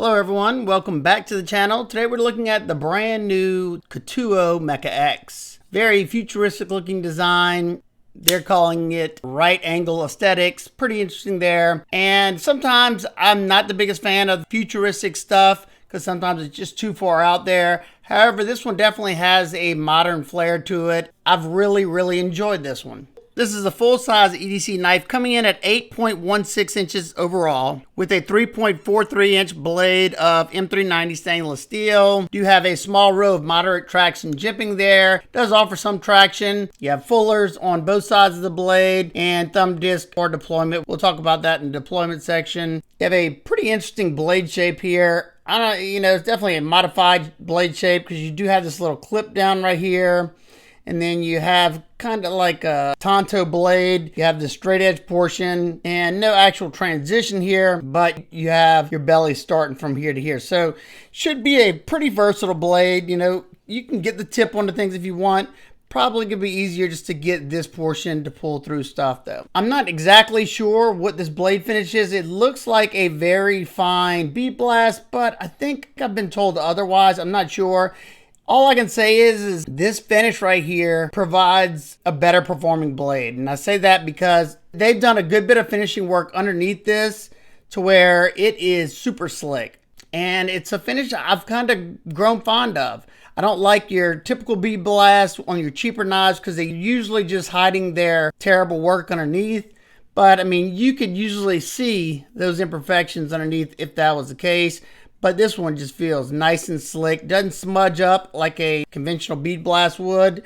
Hello everyone, welcome back to the channel. Today we're looking at the brand new Ketuo MechaX. Very futuristic looking design. They're calling it right angle aesthetics. Pretty interesting there. And sometimes I'm not the biggest fan of futuristic stuff because sometimes it's just too far out there. However, this one definitely has a modern flair to it. I've really enjoyed this one. This is a full-size EDC knife coming in at 8.16 inches overall with a 3.43 inch blade of M390 stainless steel. You have a small row of moderate traction jimping there. It does offer some traction. You have fullers on both sides of the blade and thumb disc for deployment. We'll talk about that in the deployment section. You have a pretty interesting blade shape here. I don't, it's definitely a modified blade shape because you do have this little clip down right here. And then you have kind of like a Tonto blade. You have the straight edge portion and no actual transition here, but you have your belly starting from here to here. So should be a pretty versatile blade. You can get the tip onto things if you want. Probably gonna be easier just to get this portion to pull through stuff though. I'm not exactly sure what this blade finish is. It looks like a very fine bead blast, but I think I've been told otherwise. I'm not sure. All I can say is this finish right here provides a better performing blade. And I say that because they've done a good bit of finishing work underneath this to where it is super slick. And it's a finish I've kind of grown fond of. I don't like your typical bead blast on your cheaper knives because they're usually just hiding their terrible work underneath. But I mean, you could usually see those imperfections underneath if that was the case. But this one just feels nice and slick, doesn't smudge up like a conventional bead blast would,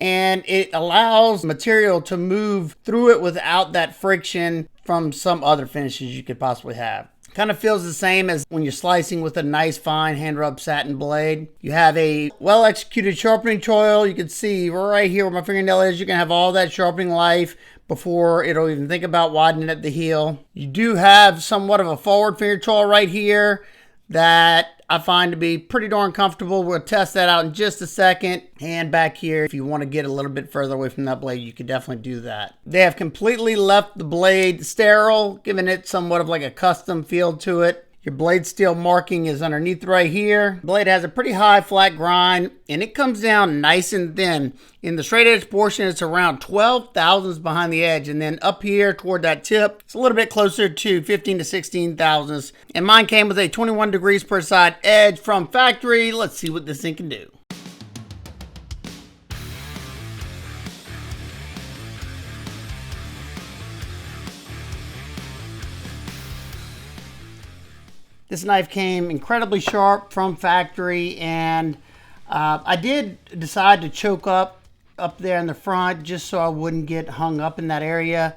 and it allows material to move through it without that friction from some other finishes you could possibly have. Kind of feels the same as when you're slicing with a nice fine hand rub satin blade. You have a well executed sharpening choil. You can see right here where my fingernail is, you can have all that sharpening life before it'll even think about widening at the heel. You do have somewhat of a forward finger choil right here that I find to be pretty darn comfortable. We'll test that out in just a second. And back here, if you want to get a little bit further away from that blade, you could definitely do that. They have completely left the blade sterile, giving it somewhat of like a custom feel to it. Your blade steel marking is underneath right here. The blade has a pretty high flat grind and it comes down nice and thin. In the straight edge portion, it's around 12 thousandths behind the edge. And then up here toward that tip, it's a little bit closer to 15 to 16 thousandths. And mine came with a 21 degrees per side edge from factory. Let's see what this thing can do. This knife came incredibly sharp from factory, and I did decide to choke up there in the front just so I wouldn't get hung up in that area.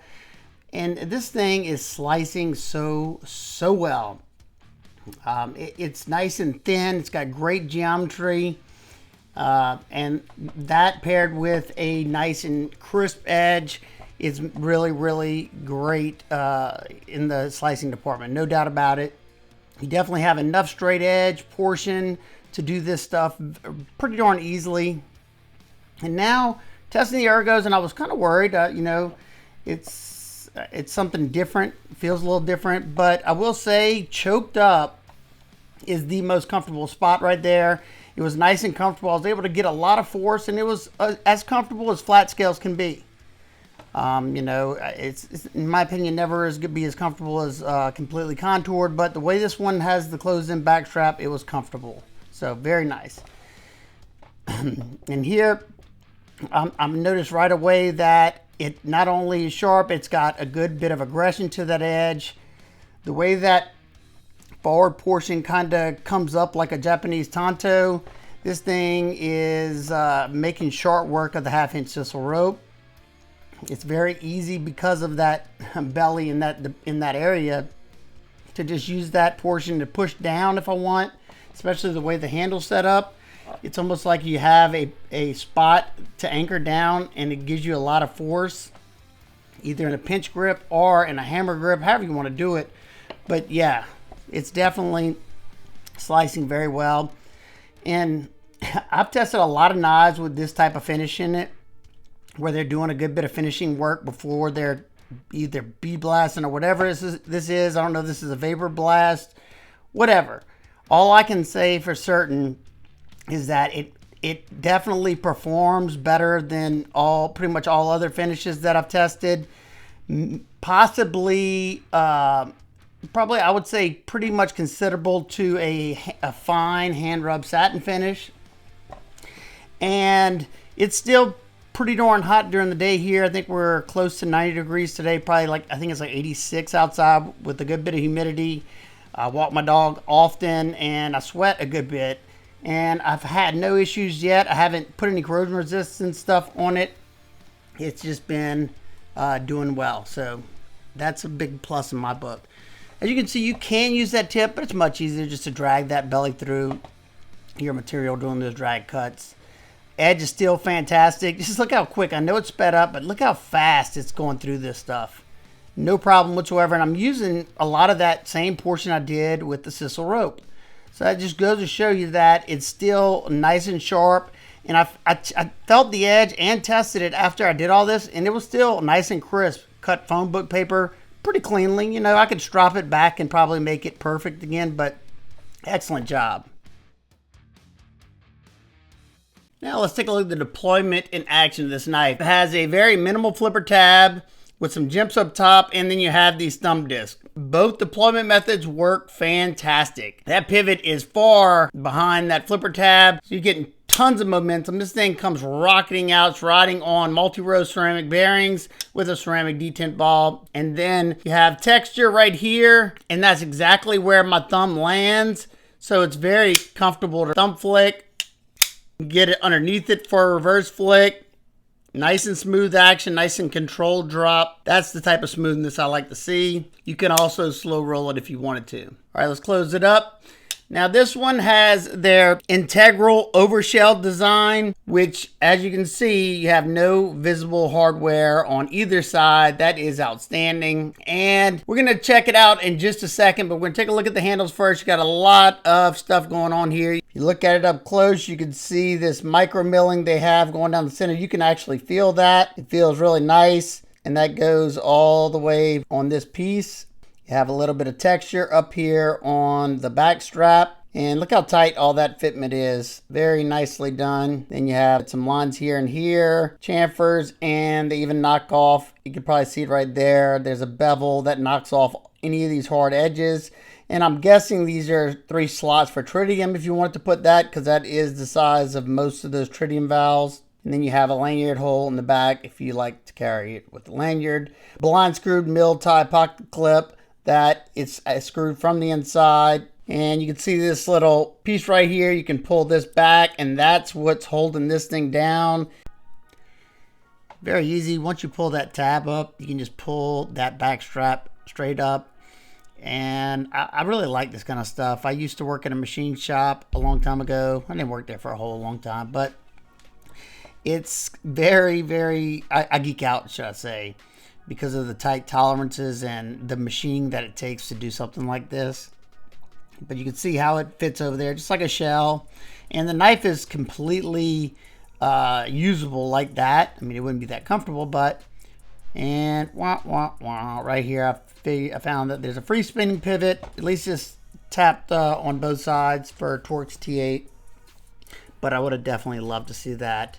And this thing is slicing so well. It's nice and thin. It's got great geometry, and that paired with a nice and crisp edge is really great in the slicing department. No doubt about it. You definitely have enough straight edge portion to do this stuff pretty darn easily. And now testing the ergos, and I was kind of worried, it's something different, feels a little different, but I will say choked up is the most comfortable spot right there. It was nice and comfortable. I was able to get a lot of force, and it was as comfortable as flat scales can be. It's in my opinion never is going to be as comfortable as completely contoured, but the way this one has the closed-in back strap, it was comfortable. So very nice. And here, I'm noticed right away that it not only is sharp, it's got a good bit of aggression to that edge. The way that forward portion kind of comes up like a Japanese Tonto, this thing is making short work of the 1/2-inch sisal rope. It's very easy because of that belly in that area to just use that portion to push down if I want, especially the way the handle's set up. It's almost like you have a spot to anchor down, and it gives you a lot of force, either in a pinch grip or in a hammer grip, however you want to do it. But yeah, it's definitely slicing very well. And I've tested a lot of knives with this type of finish in it, where they're doing a good bit of finishing work before they're either bead blasting or whatever this is. I don't know if this is a vapor blast whatever. All I can say for certain is that it definitely performs better than pretty much all other finishes that I've tested. Possibly, probably I would say pretty much considerable to a fine hand rub satin finish. And it's still pretty darn hot during the day here. I think we're close to 90 degrees today. Probably I think it's like 86 outside with a good bit of humidity. I walk my dog often and I sweat a good bit. And I've had no issues yet. I haven't put any corrosion resistance stuff on it. It's just been doing well. So that's a big plus in my book. As you can see, you can use that tip, but it's much easier just to drag that belly through your material doing those drag cuts. Edge is still fantastic. Just look how quick. I know it's sped up, but look how fast it's going through this stuff. No problem whatsoever. And I'm using a lot of that same portion I did with the sisal rope. So that just goes to show you that it's still nice and sharp. And I felt the edge and tested it after I did all this, and it was still nice and crisp. Cut phone book paper pretty cleanly. You know, I could strop it back and probably make it perfect again, but excellent job. Now let's take a look at the deployment in action of this knife. It has a very minimal flipper tab with some jimps up top, and then you have these thumb discs. Both deployment methods work fantastic. That pivot is far behind that flipper tab, so you're getting tons of momentum. This thing comes rocketing out. It's riding on multi-row ceramic bearings with a ceramic detent ball. And then you have texture right here, and that's exactly where my thumb lands. So it's very comfortable to thumb flick. Get it underneath it for a reverse flick. Nice and smooth action, nice and controlled drop. That's the type of smoothness I like to see. You can also slow roll it if you wanted to. All right, let's close it up. Now this one has their integral overshell design, which as you can see, you have no visible hardware on either side. That is outstanding. And we're gonna check it out in just a second, but we're gonna take a look at the handles first. You got a lot of stuff going on here. If you look at it up close, you can see this micro milling they have going down the center. You can actually feel that. It feels really nice. And that goes all the way on this piece. You have a little bit of texture up here on the back strap. And look how tight all that fitment is. Very nicely done. Then you have some lines here and here, chamfers, and they even knock off. You can probably see it right there. There's a bevel that knocks off any of these hard edges. And I'm guessing these are 3 slots for tritium if you want to put that, because that is the size of most of those tritium valves. And then you have a lanyard hole in the back if you like to carry it with the lanyard. Blind screwed mill tie pocket clip that it's screwed from the inside. And you can see this little piece right here. You can pull this back, and that's what's holding this thing down. Very easy. Once you pull that tab up, you can just pull that back strap straight up. And I really like this kind of stuff. I used to work in a machine shop a long time ago. I didn't work there for a whole long time, but it's very, very, I geek out, should I say, because of the tight tolerances and the machining that it takes to do something like this. But you can see how it fits over there, just like a shell. And the knife is completely usable like that. I mean, it wouldn't be that comfortable, but, and right here, I found that there's a free spinning pivot, at least just tapped on both sides for Torx T8. But I would have definitely loved to see that.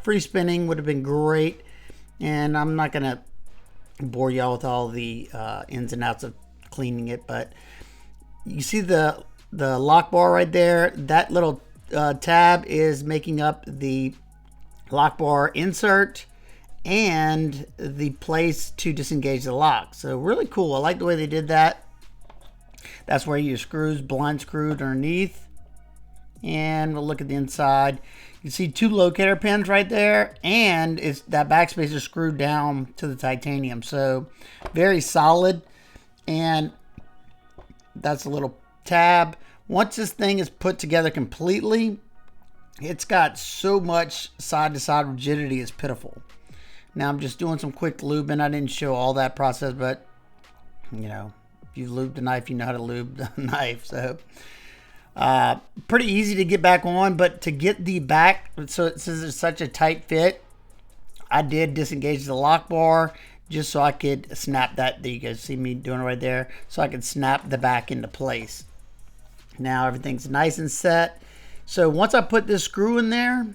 Free spinning would have been great. And I'm not going to bore y'all with all the ins and outs of cleaning it, but you see the lock bar right there. That little tab is making up the lock bar insert and the place to disengage the lock. So really cool. I like the way they did that. That's where your screws blind screwed underneath. And we'll look at the inside. You see 2 locator pins right there, and it's that backspacer is screwed down to the titanium. So very solid. And that's a little tab. Once this thing is put together completely, it's got so much side-to-side rigidity, it's pitiful. Now I'm just doing some quick lubing. I didn't show all that process, but you know, if you've lubed a knife, you know how to lube the knife. So pretty easy to get back on, but to get the back, so it says it's such a tight fit, I did disengage the lock bar just so I could snap that. There you guys see me doing it right there, so I could snap the back into place. Now everything's nice and set. So once I put this screw in there,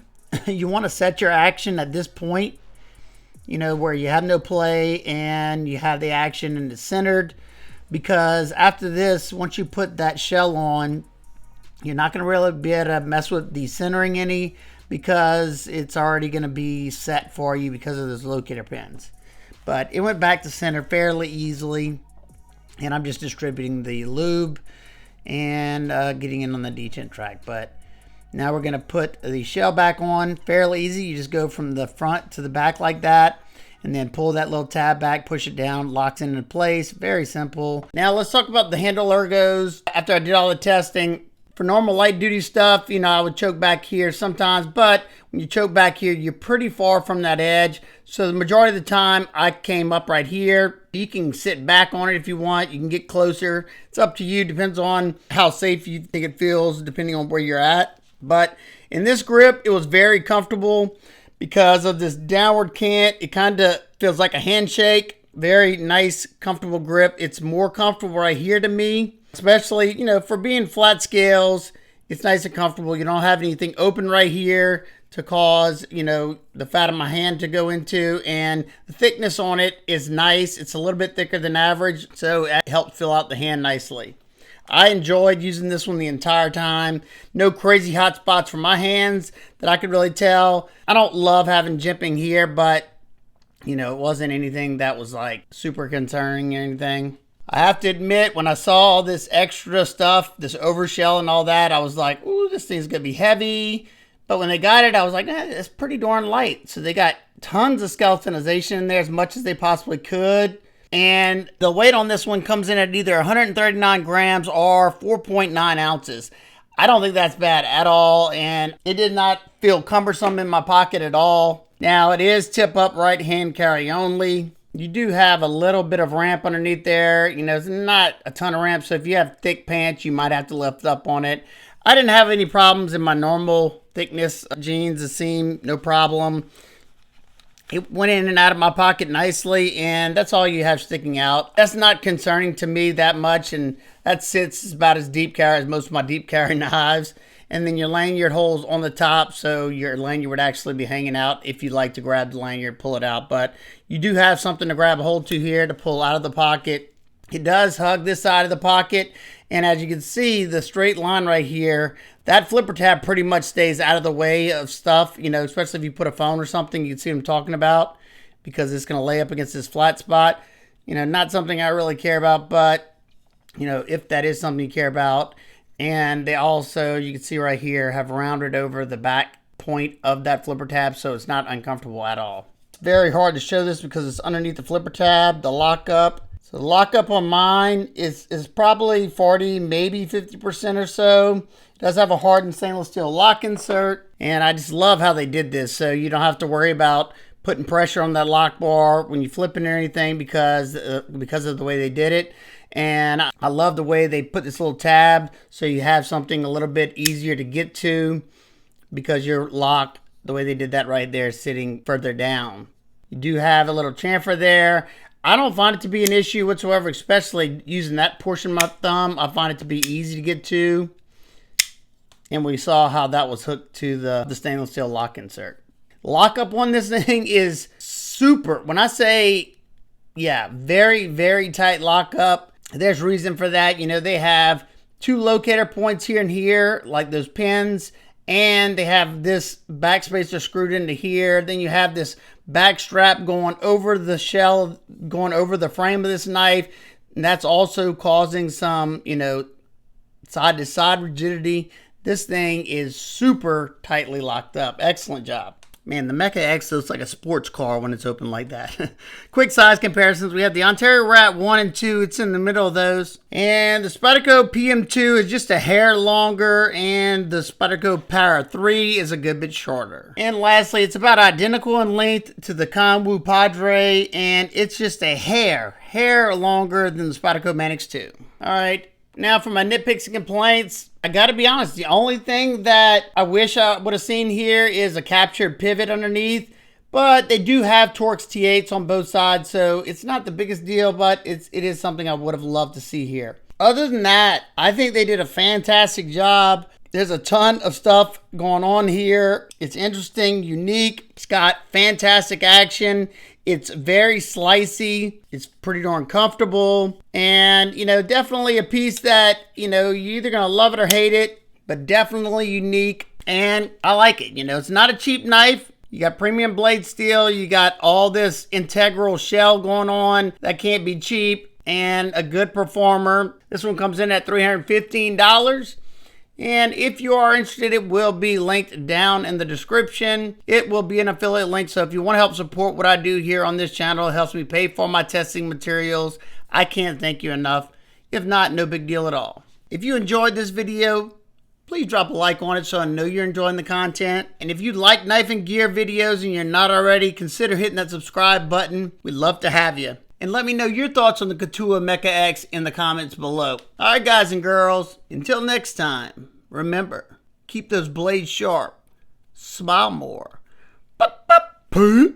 you want to set your action at this point, you know, where you have no play and you have the action and it's centered. Because after this, once you put that shell on, you're not going to really be able to mess with the centering any, because it's already going to be set for you because of those locator pins. But it went back to center fairly easily, and I'm just distributing the lube and getting in on the detent track. But now we're going to put the shell back on fairly easy. You just go from the front to the back like that, and then pull that little tab back, push it down, locks into place. Very simple. Now let's talk about the handle ergos. After I did all the testing, for normal light duty stuff, you know, I would choke back here sometimes, but when you choke back here, you're pretty far from that edge. So the majority of the time I came up right here. You can sit back on it if you want. You can get closer. It's up to you. Depends on how safe you think it feels, depending on where you're at. But in this grip, it was very comfortable because of this downward cant. It kind of feels like a handshake. Very nice, comfortable grip. It's more comfortable right here to me. Especially, you know, for being flat scales, it's nice and comfortable. You don't have anything open right here to cause, you know, the fat of my hand to go into. And the thickness on it is nice. It's a little bit thicker than average, so it helped fill out the hand nicely. I enjoyed using this one the entire time. No crazy hot spots for my hands that I could really tell. I don't love having jimping here, but, you know, it wasn't anything that was like super concerning or anything. I have to admit, when I saw all this extra stuff, this overshell and all that, I was like, ooh, this thing's going to be heavy. But when they got it, I was like, it's pretty darn light. So they got tons of skeletonization in there, as much as they possibly could. And the weight on this one comes in at either 139 grams or 4.9 ounces. I don't think that's bad at all. And it did not feel cumbersome in my pocket at all. Now, it is tip up right hand carry only. You do have a little bit of ramp underneath there. You know, it's not a ton of ramp, so if you have thick pants, you might have to lift up on it. I didn't have any problems in my normal thickness jeans. The seam, no problem. It went in and out of my pocket nicely, and that's all you have sticking out. That's not concerning to me that much, and that sits about as deep carry as most of my deep carry knives. And then your lanyard holes on the top, so your lanyard would actually be hanging out if you like to grab the lanyard, pull it out. But you do have something to grab a hold to here to pull out of the pocket. It does hug this side of the pocket, and as you can see, the straight line right here, that flipper tab pretty much stays out of the way of stuff, you know, especially if you put a phone or something. You can see what I'm talking about, because it's going to lay up against this flat spot. You know, not something I really care about, but, you know, if that is something you care about. And they also, you can see right here, have rounded over the back point of that flipper tab, so it's not uncomfortable at all. It's very hard to show this because it's underneath the flipper tab, the lockup. So the lockup on mine is probably 40, maybe 50% or so. It does have a hardened stainless steel lock insert, and I just love how they did this, so you don't have to worry about putting pressure on that lock bar when you flip it or anything because of the way they did it. And I love the way they put this little tab so you have something a little bit easier to get to, because your lock, the way they did that right there, is sitting further down. You do have a little chamfer there. I don't find it to be an issue whatsoever, especially using that portion of my thumb. I find it to be easy to get to. And we saw how that was hooked to the stainless steel lock insert. Lockup on this thing is super. When I say, yeah, very, very tight lockup, there's reason for that. You know, they have two locator points here and here, like those pins, and they have this backspacer screwed into here. Then you have this back strap going over the shell, going over the frame of this knife, and that's also causing some, you know, side to side rigidity. This thing is super tightly locked up. Excellent job. Man, the MechaX looks like a sports car when it's open like that. Quick size comparisons. We have the Ontario Rat 1 and 2. It's in the middle of those. And the Spyderco PM2 is just a hair longer. And the Spyderco Para 3 is a good bit shorter. And lastly, it's about identical in length to the Kanwu Padre. And it's just a hair longer than the Spyderco MechaX 2. All right. Now for my nitpicks and complaints, I gotta be honest, the only thing that I wish I would have seen here is a captured pivot underneath, but they do have Torx T8s on both sides, so it's not the biggest deal, but it is something I would have loved to see here. Other than that, I think they did a fantastic job. There's a ton of stuff going on here. It's interesting, unique. It's got fantastic action. It's very slicey. It's pretty darn comfortable. And, definitely a piece that, you're either going to love it or hate it, but definitely unique. And I like it. It's not a cheap knife. You got premium blade steel. You got all this integral shell going on. That can't be cheap. And a good performer. This one comes in at $315. And if you are interested, it will be linked down in the description. It will be an affiliate link. So if you want to help support what I do here on this channel, it helps me pay for my testing materials. I can't thank you enough. If not, no big deal at all. If you enjoyed this video, please drop a like on it so I know you're enjoying the content. And if you like knife and gear videos and you're not already, consider hitting that subscribe button. We'd love to have you. And let me know your thoughts on the Ketuo MechaX in the comments below. All right, guys and girls, until next time, remember, keep those blades sharp, smile more. Peace.